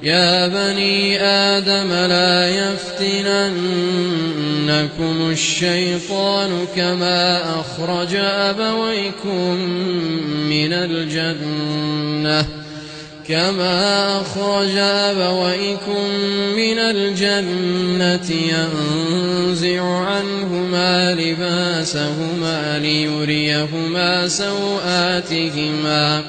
يا بني آدم لا يفتننكم الشيطان كما أخرج أبويكم من الجنة ينزع عنهما لباسهما ليريهما سوآتهما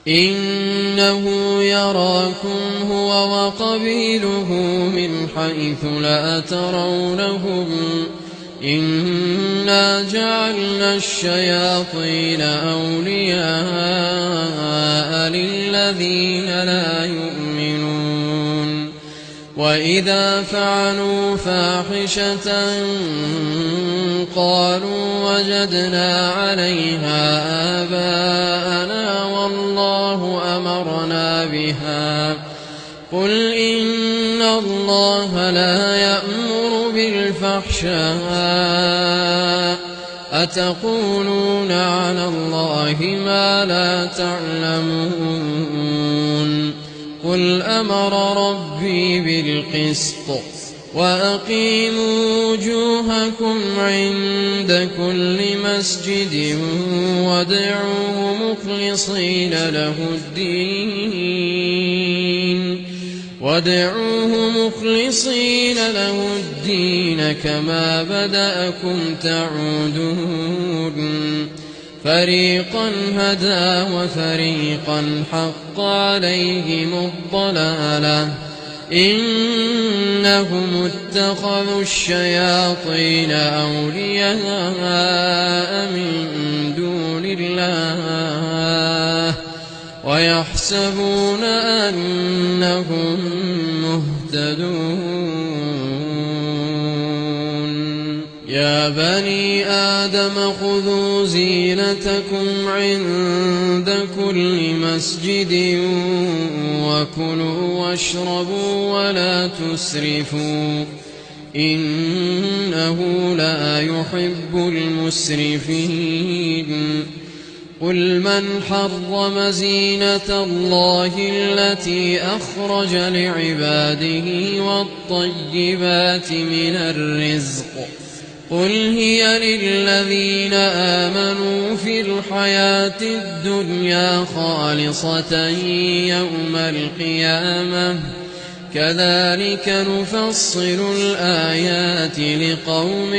إنه يراكم هو وقبيله من حيث لا ترونهم إنا جعلنا الشياطين أولياء للذين لا يؤمنون وإذا فعلوا فاحشة قالوا وجدنا عليها آباءنا والله أمرنا بها قل إن الله لا يأمر بالفحشاء أتقولون على الله ما لا تعلمون قل أمر ربي بالقسط وأقيموا وجوهكم عند كل مسجد وادعوه مخلصين له الدين كما بدأكم تعودون فريقا هدى وفريقا حق عليهم الضلالة إنهم اتخذوا الشياطين أولياء من دون الله ويحسبون أنهم مهتدون يا بني آدم خذوا زينتكم عند كل مسجد وكلوا واشربوا ولا تسرفوا إنه لا يحب المسرفين قل من حرم زينة الله التي أخرج لعباده والطيبات من الرزق قل هي للذين آمنوا في الحياة الدنيا خالصة يوم القيامة كذلك نفصل الآيات لقوم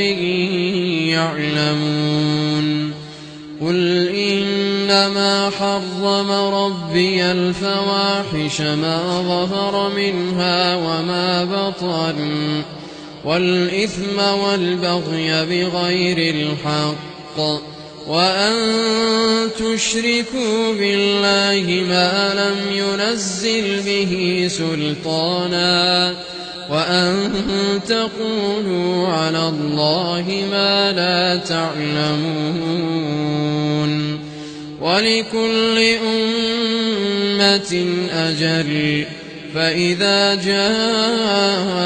يعلمون قل إنما حرم ربي الفواحش ما ظهر منها وما بطن والإثم والبغي بغير الحق وأن تشركوا بالله ما لم ينزل به سلطانا وأن تقولوا على الله ما لا تعلمون ولكل أمة أجل فإذا جاء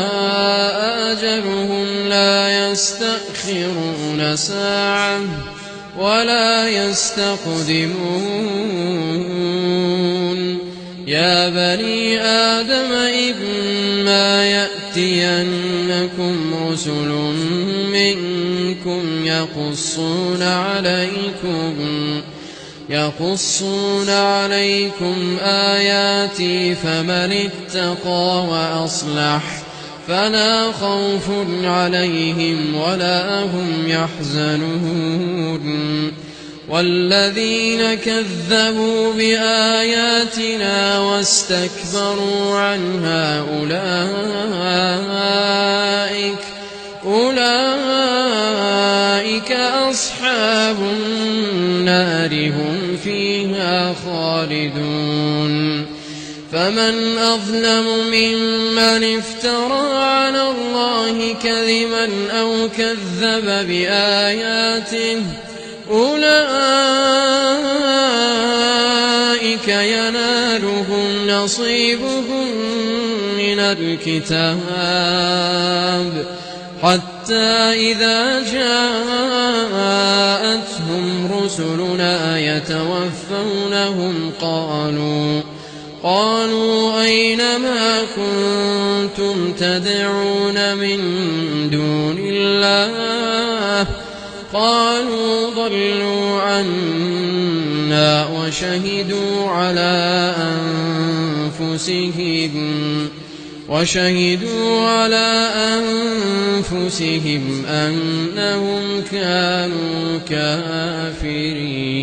أجلهم لا يستأخرون ساعة ولا يستقدمون يا بني آدم إما يأتينكم رسل منكم يقصون عليكم آياتي فمن اتقى وأصلح فلا خوف عليهم ولا هم يحزنون والذين كذبوا بآياتنا واستكبروا عنها أولئك أصحاب النار هم فيها خالدون فمن أظلم ممن افترى على الله كذبا أو كذب بآياته أولئك ينالهم نصيبهم من الكتاب حتى إذا جاءتهم رسلنا يتوفونهم قالوا أين ما كنتم تدعون من دون الله قالوا ضلوا عنا وشهدوا على أنفسهم أنهم كانوا كافرين.